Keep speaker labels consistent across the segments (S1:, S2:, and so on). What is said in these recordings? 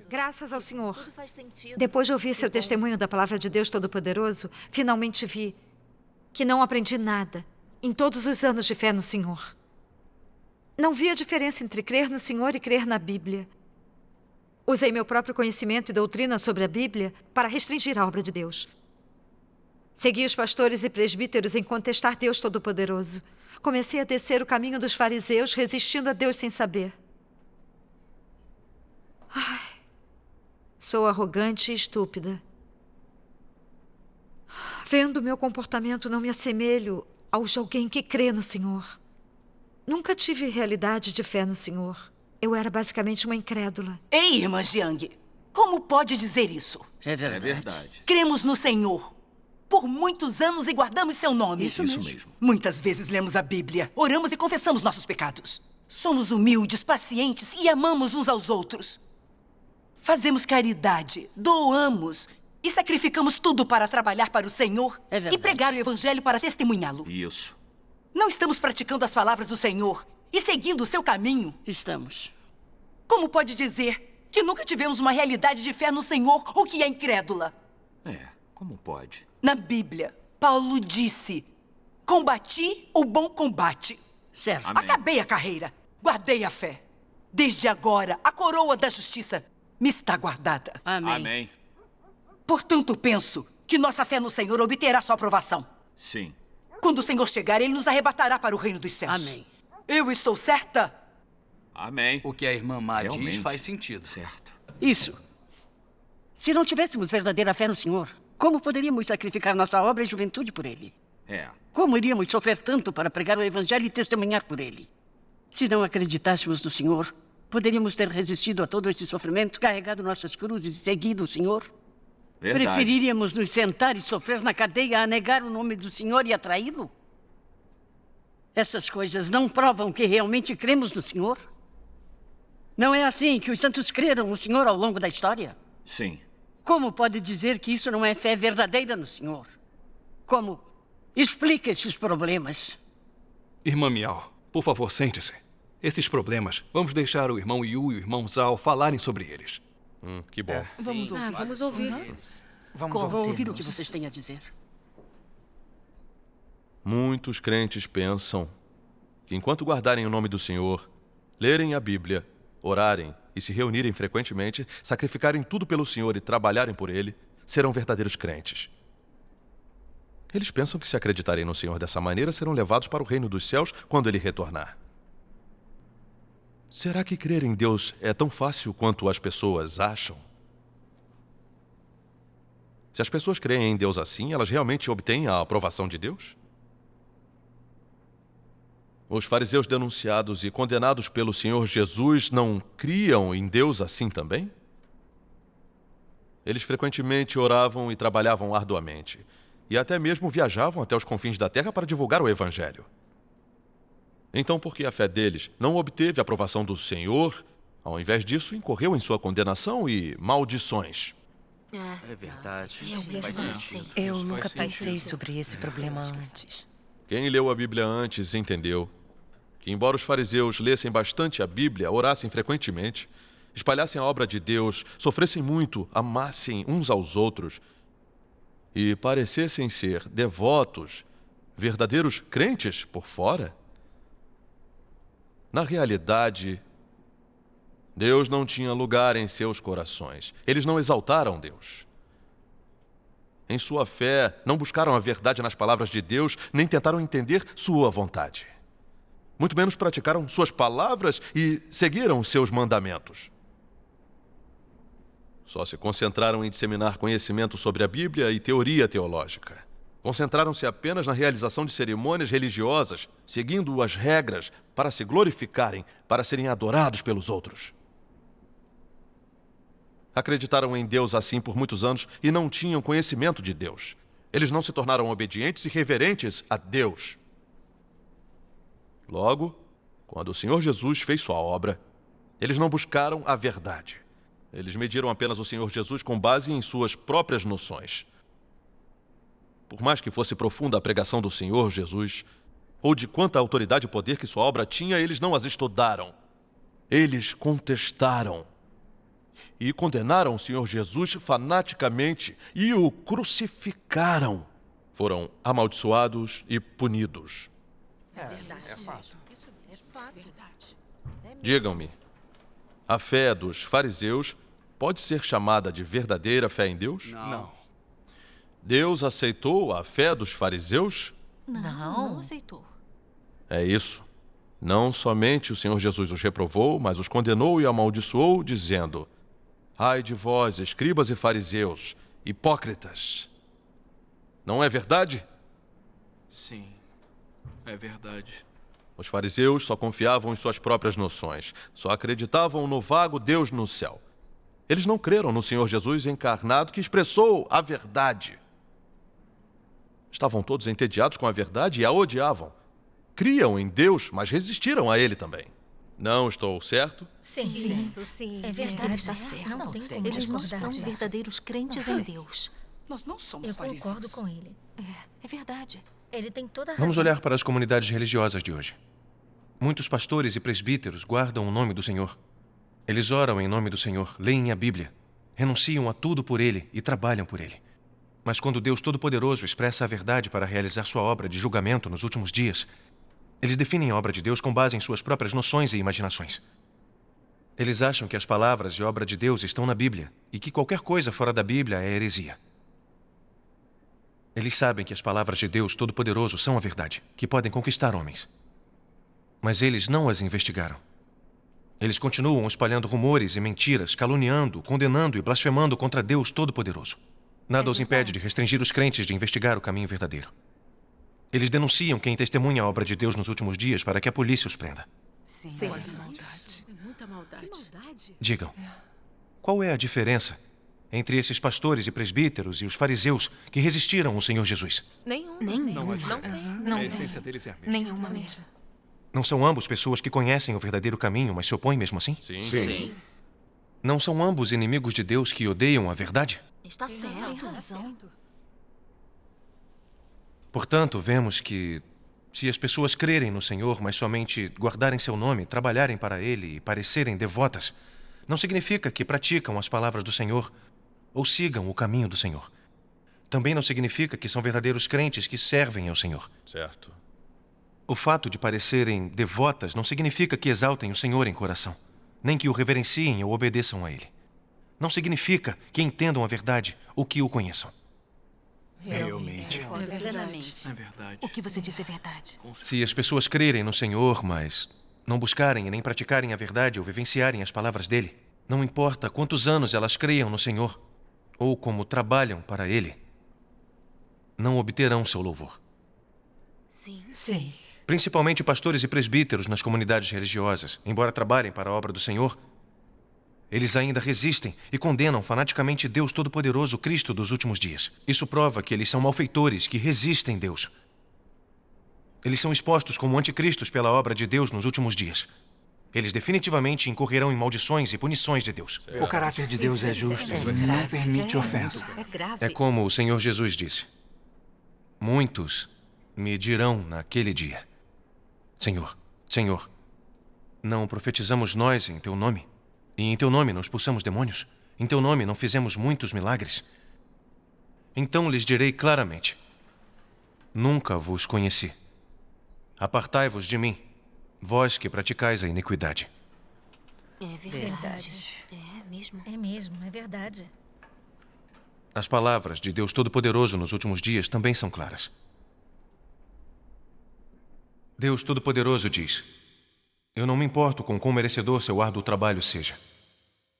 S1: Graças ao Senhor.
S2: Tudo faz sentido.
S1: Depois de ouvir seu testemunho da palavra de Deus Todo-Poderoso, finalmente vi que não aprendi nada em todos os anos de fé no Senhor. Não vi a diferença entre crer no Senhor e crer na Bíblia. Usei meu próprio conhecimento e doutrina sobre a Bíblia para restringir a obra de Deus. Segui os pastores e presbíteros em contestar Deus Todo-Poderoso. Comecei a descer o caminho dos fariseus, resistindo a Deus sem saber. Sou arrogante e estúpida. Vendo meu comportamento, não me assemelho ao de alguém que crê no Senhor. Nunca tive realidade de fé no Senhor. Eu era basicamente uma incrédula.
S3: Ei, irmã Jiang, como pode dizer isso?
S4: É verdade.
S3: Cremos no Senhor por muitos anos e guardamos seu nome.
S4: Isso mesmo.
S3: Muitas vezes lemos a Bíblia, oramos e confessamos nossos pecados. Somos humildes, pacientes e amamos uns aos outros. Fazemos caridade, doamos e sacrificamos tudo para trabalhar para o Senhor e pregar o Evangelho para testemunhá-lo.
S4: Isso.
S3: Não estamos praticando as palavras do Senhor e seguindo o seu caminho?
S4: Estamos.
S3: Como pode dizer que nunca tivemos uma realidade de fé no Senhor ou que é incrédula?
S5: Como pode?
S3: Na Bíblia, Paulo disse: combati o bom combate.
S4: Certo.
S5: Amém.
S3: Acabei a carreira, guardei a fé. Desde agora, a coroa da justiça me está guardada.
S5: Amém.
S3: Portanto, penso que nossa fé no Senhor obterá sua aprovação.
S5: Sim.
S3: Quando o Senhor chegar, Ele nos arrebatará para o reino dos céus.
S4: Amém.
S3: Eu estou certa?
S5: Amém.
S6: O que a irmã Má diz
S5: Realmente.
S6: faz sentido.
S5: Certo.
S4: Isso. Se não tivéssemos verdadeira fé no Senhor, como poderíamos sacrificar nossa obra e juventude por Ele? Como iríamos sofrer tanto para pregar o Evangelho e testemunhar por Ele? Se não acreditássemos no Senhor, poderíamos ter resistido a todo esse sofrimento, carregado nossas cruzes e seguido o Senhor?
S5: Verdade.
S4: Preferiríamos nos sentar e sofrer na cadeia a negar o nome do Senhor e a traí-lo? Essas coisas não provam que realmente cremos no Senhor? Não é assim que os santos creram no Senhor ao longo da história?
S5: Sim.
S4: Como pode dizer que isso não é fé verdadeira no Senhor? Como? Explica esses problemas.
S7: Irmã Miao, por favor, sente-se. Esses problemas, vamos deixar o irmão Yu e o irmão Zhao falarem sobre eles.
S8: Que bom.
S2: Vamos ouvir.
S9: Vamos ouvir.
S4: Vou ouvir o que vocês têm a dizer.
S8: Muitos crentes pensam que enquanto guardarem o nome do Senhor, lerem a Bíblia, orarem e se reunirem frequentemente, sacrificarem tudo pelo Senhor e trabalharem por Ele, serão verdadeiros crentes. Eles pensam que se acreditarem no Senhor dessa maneira, serão levados para o reino dos céus quando Ele retornar. Será que crer em Deus é tão fácil quanto as pessoas acham? Se as pessoas creem em Deus assim, elas realmente obtêm a aprovação de Deus? Os fariseus denunciados e condenados pelo Senhor Jesus não criam em Deus assim também? Eles frequentemente oravam e trabalhavam arduamente, e até mesmo viajavam até os confins da terra para divulgar o Evangelho. Então, por que a fé deles não obteve a aprovação do Senhor, ao invés disso, incorreu em sua condenação e maldições?
S6: É verdade.
S9: Eu nunca pensei sobre esse problema antes.
S8: Quem leu a Bíblia antes entendeu que, embora os fariseus lessem bastante a Bíblia, orassem frequentemente, espalhassem a obra de Deus, sofressem muito, amassem uns aos outros e parecessem ser devotos, verdadeiros crentes por fora, na realidade, Deus não tinha lugar em seus corações. Eles não exaltaram Deus. Em sua fé, não buscaram a verdade nas palavras de Deus, nem tentaram entender sua vontade. Muito menos praticaram suas palavras e seguiram seus mandamentos. Só se concentraram em disseminar conhecimento sobre a Bíblia e teoria teológica. Concentraram-se apenas na realização de cerimônias religiosas, seguindo as regras para se glorificarem, para serem adorados pelos outros. Acreditaram em Deus assim por muitos anos e não tinham conhecimento de Deus. Eles não se tornaram obedientes e reverentes a Deus. Logo, quando o Senhor Jesus fez sua obra, eles não buscaram a verdade. Eles mediram apenas o Senhor Jesus com base em suas próprias noções. Por mais que fosse profunda a pregação do Senhor Jesus, ou de quanta autoridade e poder que sua obra tinha, eles não as estudaram. Eles contestaram. e condenaram o Senhor Jesus fanaticamente e o crucificaram. Foram amaldiçoados e punidos. Digam-me, a fé dos fariseus pode ser chamada de verdadeira fé em Deus?
S7: Não.
S8: Deus aceitou a fé dos fariseus?
S2: Não aceitou.
S8: É isso. Não somente o Senhor Jesus os reprovou, mas os condenou e amaldiçoou, dizendo: ai de vós, escribas e fariseus, hipócritas! Não é verdade?
S6: Sim, é verdade.
S8: Os fariseus só confiavam em suas próprias noções, só acreditavam no vago Deus no céu. Eles não creram no Senhor Jesus encarnado que expressou a verdade. Estavam todos entediados com a verdade e a odiavam. Criam em Deus, mas resistiram a ele também. Não estou certo?
S2: Sim.
S9: Isso, sim.
S2: É verdade,
S9: Está
S2: certo.
S9: Não tem como
S2: Eles não
S9: discordar
S2: são
S9: disso.
S2: verdadeiros crentes em Deus.
S3: Nós não somos
S2: Eu
S3: fariseus.
S2: concordo com ele. É verdade. Ele tem toda a razão.
S7: Vamos olhar para as comunidades religiosas de hoje. Muitos pastores e presbíteros guardam o nome do Senhor. Eles oram em nome do Senhor, leem a Bíblia, renunciam a tudo por Ele e trabalham por Ele. Mas quando Deus Todo-Poderoso expressa a verdade para realizar sua obra de julgamento nos últimos dias, eles definem a obra de Deus com base em suas próprias noções e imaginações. Eles acham que as palavras e obra de Deus estão na Bíblia e que qualquer coisa fora da Bíblia é heresia. Eles sabem que as palavras de Deus Todo-Poderoso são a verdade, que podem conquistar homens. Mas eles não as investigaram. Eles continuam espalhando rumores e mentiras, caluniando, condenando e blasfemando contra Deus Todo-Poderoso. Nada os impede de restringir os crentes de investigar o caminho verdadeiro. Eles denunciam quem testemunha a obra de Deus nos últimos dias para que a polícia os prenda.
S9: Sim. Muita maldade.
S7: Digam, qual é a diferença entre esses pastores e presbíteros e os fariseus que resistiram ao Senhor Jesus?
S9: Nenhuma.
S7: A essência deles é a mesma.
S2: Nenhuma mesmo.
S7: Não são ambos pessoas que conhecem o verdadeiro caminho, mas se opõem mesmo assim?
S8: Sim.
S7: Não são ambos inimigos de Deus que odeiam a verdade?
S2: Está certo. Tem razão.
S7: Portanto, vemos que, se as pessoas crerem no Senhor, mas somente guardarem seu nome, trabalharem para Ele e parecerem devotas, não significa que praticam as palavras do Senhor ou sigam o caminho do Senhor. Também não significa que são verdadeiros crentes que servem ao Senhor.
S8: Certo.
S7: O fato de parecerem devotas não significa que exaltem o Senhor em coração, nem que o reverenciem ou obedeçam a Ele. Não significa que entendam a verdade ou que o conheçam.
S6: Realmente.
S2: Plenamente.
S6: É verdade.
S2: O que você disse é verdade.
S7: Se as pessoas crerem no Senhor, mas não buscarem e nem praticarem a verdade ou vivenciarem as palavras dele, não importa quantos anos elas creiam no Senhor ou como trabalham para Ele, não obterão seu louvor.
S2: Sim.
S7: Principalmente pastores e presbíteros nas comunidades religiosas, embora trabalhem para a obra do Senhor, eles ainda resistem e condenam fanaticamente Deus Todo-Poderoso, Cristo dos últimos dias. Isso prova que eles são malfeitores, que resistem a Deus. Eles são expostos como anticristos pela obra de Deus nos últimos dias. Eles definitivamente incorrerão em maldições e punições de Deus.
S10: O caráter de Deus é justo e não permite ofensa.
S9: É grave.
S7: É como o Senhor Jesus disse: muitos me dirão naquele dia: Senhor, Senhor, não profetizamos nós em teu nome? E em teu nome não expulsamos demônios? Em teu nome não fizemos muitos milagres? Então lhes direi claramente: nunca vos conheci. Apartai-vos de mim, vós que praticais a iniquidade.
S2: É verdade. É mesmo, é verdade.
S7: As palavras de Deus Todo-Poderoso nos últimos dias também são claras. Deus Todo-Poderoso diz: eu não me importo com quão merecedor seu árduo trabalho seja.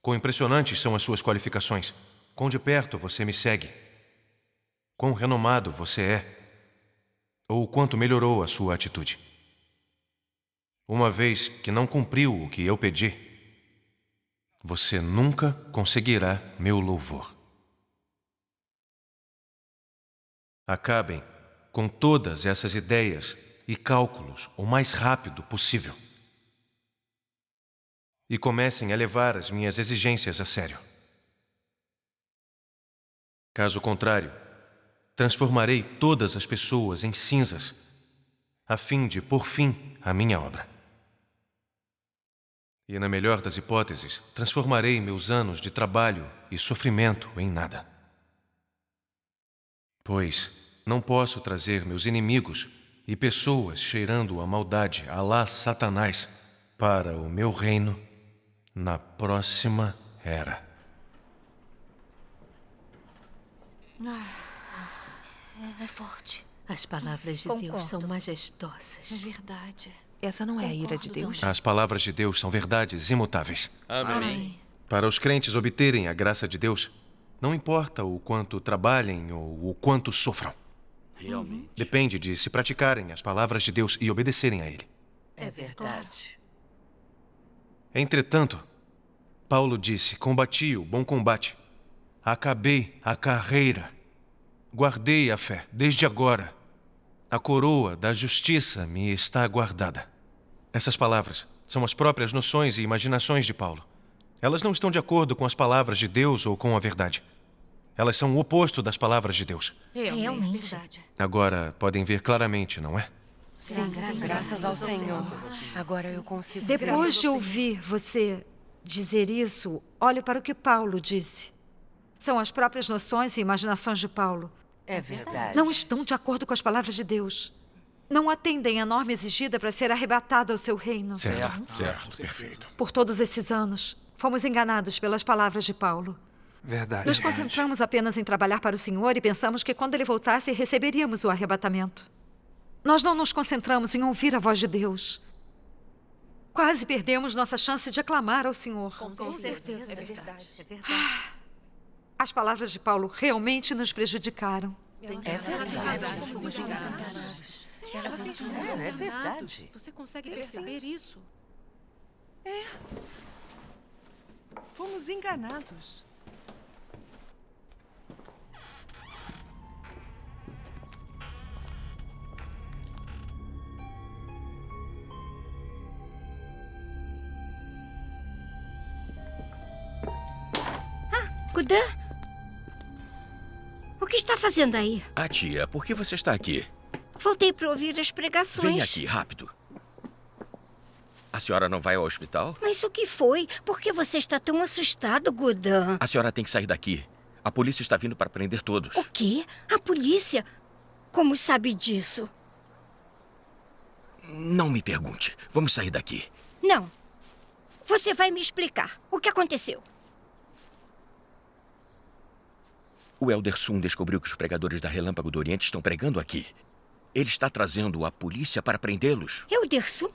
S7: Quão impressionantes são as suas qualificações. Quão de perto você me segue. Quão renomado você é. Ou quanto melhorou a sua atitude. Uma vez que não cumpriu o que eu pedi, você nunca conseguirá meu louvor. Acabem com todas essas ideias e cálculos o mais rápido possível. E comecem a levar as minhas exigências a sério. Caso contrário, transformarei todas as pessoas em cinzas, a fim de pôr fim à minha obra. E, na melhor das hipóteses, transformarei meus anos de trabalho e sofrimento em nada. Pois não posso trazer meus inimigos e pessoas cheirando a maldade, Alá Satanás, para o meu reino na próxima era.
S2: É forte.
S9: As palavras de Deus são majestosas.
S2: É verdade.
S11: Essa não é a ira de Deus?
S7: As palavras de Deus são verdades imutáveis.
S8: Amém.
S7: Para os crentes obterem a graça de Deus, não importa o quanto trabalhem ou o quanto sofram.
S5: Realmente.
S7: Depende de se praticarem as palavras de Deus e obedecerem a Ele.
S9: É verdade.
S7: Entretanto, Paulo disse: combati o bom combate, acabei a carreira, guardei a fé. Desde agora, a coroa da justiça me está guardada. Essas palavras são as próprias noções e imaginações de Paulo. Elas não estão de acordo com as palavras de Deus ou com a verdade. Elas são o oposto das palavras de Deus.
S2: Realmente.
S7: Agora podem ver claramente, não é?
S9: Sim, graças ao Senhor. Agora eu consigo.
S1: Depois de ouvir você dizer isso, olhe para o que Paulo disse. São as próprias noções e imaginações de Paulo.
S9: É verdade.
S1: Não estão de acordo com as palavras de Deus. Não atendem à norma exigida para ser arrebatado ao seu reino.
S10: Certo, perfeito.
S1: Por todos esses anos, fomos enganados pelas palavras de Paulo.
S10: Verdade.
S1: Nos concentramos apenas em trabalhar para o Senhor e pensamos que quando ele voltasse, receberíamos o arrebatamento. Nós não nos concentramos em ouvir a voz de Deus. Quase perdemos nossa chance de aclamar ao Senhor.
S2: Com certeza. É verdade.
S1: As palavras de Paulo realmente nos prejudicaram.
S9: É verdade.
S4: É verdade.
S11: Você consegue perceber isso?
S12: Fomos enganados.
S13: Godin? O que está fazendo aí?
S14: Ah, tia, por que você está aqui?
S13: Voltei para ouvir as pregações.
S14: Venha aqui, rápido. A senhora não vai ao hospital?
S13: Mas o que foi? Por que você está tão assustado, Godin?
S14: A senhora tem que sair daqui. A polícia está vindo para prender todos.
S13: O quê? A polícia? Como sabe disso?
S14: Não me pergunte. Vamos sair daqui.
S13: Não. Você vai me explicar. O que aconteceu?
S14: O Elder Sun descobriu que os pregadores da Relâmpago do Oriente estão pregando aqui. Ele está trazendo a polícia para prendê-los.
S13: Elder Sun?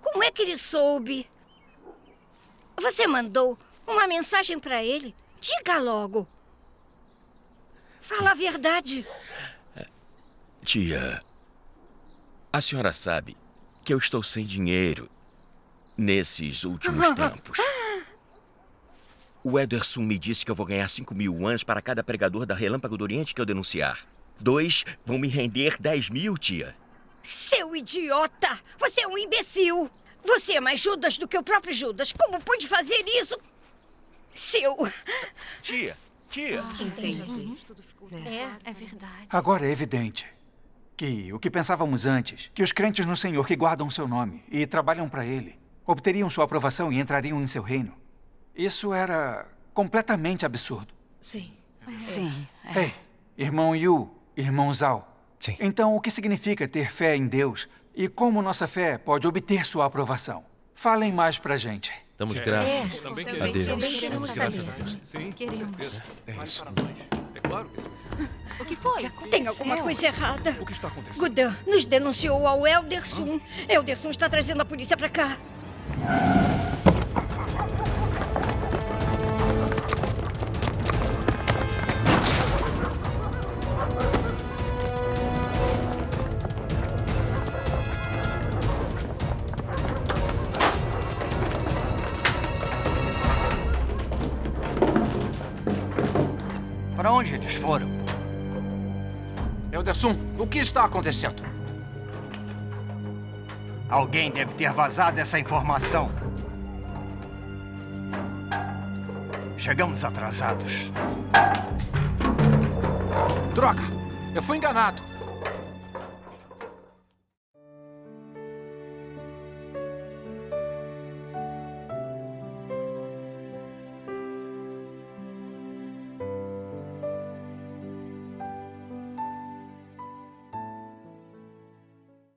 S13: Como é que ele soube? Você mandou uma mensagem para ele? Diga logo. Fala a verdade.
S14: Tia, a senhora sabe que eu estou sem dinheiro nesses últimos tempos. O Ederson me disse que eu vou ganhar 5.000 yuans para cada pregador da Relâmpago do Oriente que eu denunciar. 2 vão me render 10.000, tia.
S13: Seu idiota! Você é um imbecil! Você é mais Judas do que o próprio Judas. Como pôde fazer isso? Seu...
S14: Tia!
S2: Entendi. É verdade.
S10: Agora é evidente que o que pensávamos antes, que os crentes no Senhor que guardam seu nome e trabalham para Ele, obteriam sua aprovação e entrariam em seu reino. Isso era completamente absurdo.
S11: Sim.
S10: Ei, irmão Yu, irmão Zhao.
S7: Sim.
S10: Então, o que significa ter fé em Deus e como nossa fé pode obter sua aprovação? Falem mais pra gente.
S8: Damos graças
S2: Também
S8: a Deus.
S2: queremos saber.
S8: Sim,
S2: Queremos.
S7: É isso.
S8: É claro que sim.
S2: O que foi?
S13: Tem alguma coisa errada.
S8: O que está acontecendo?
S13: Godin nos denunciou ao Elder Sun. Elder Sun está trazendo a polícia pra cá.
S15: Para onde eles foram? Elderson, o que está acontecendo? Alguém deve ter vazado essa informação. Chegamos atrasados.
S16: Droga! Eu fui enganado.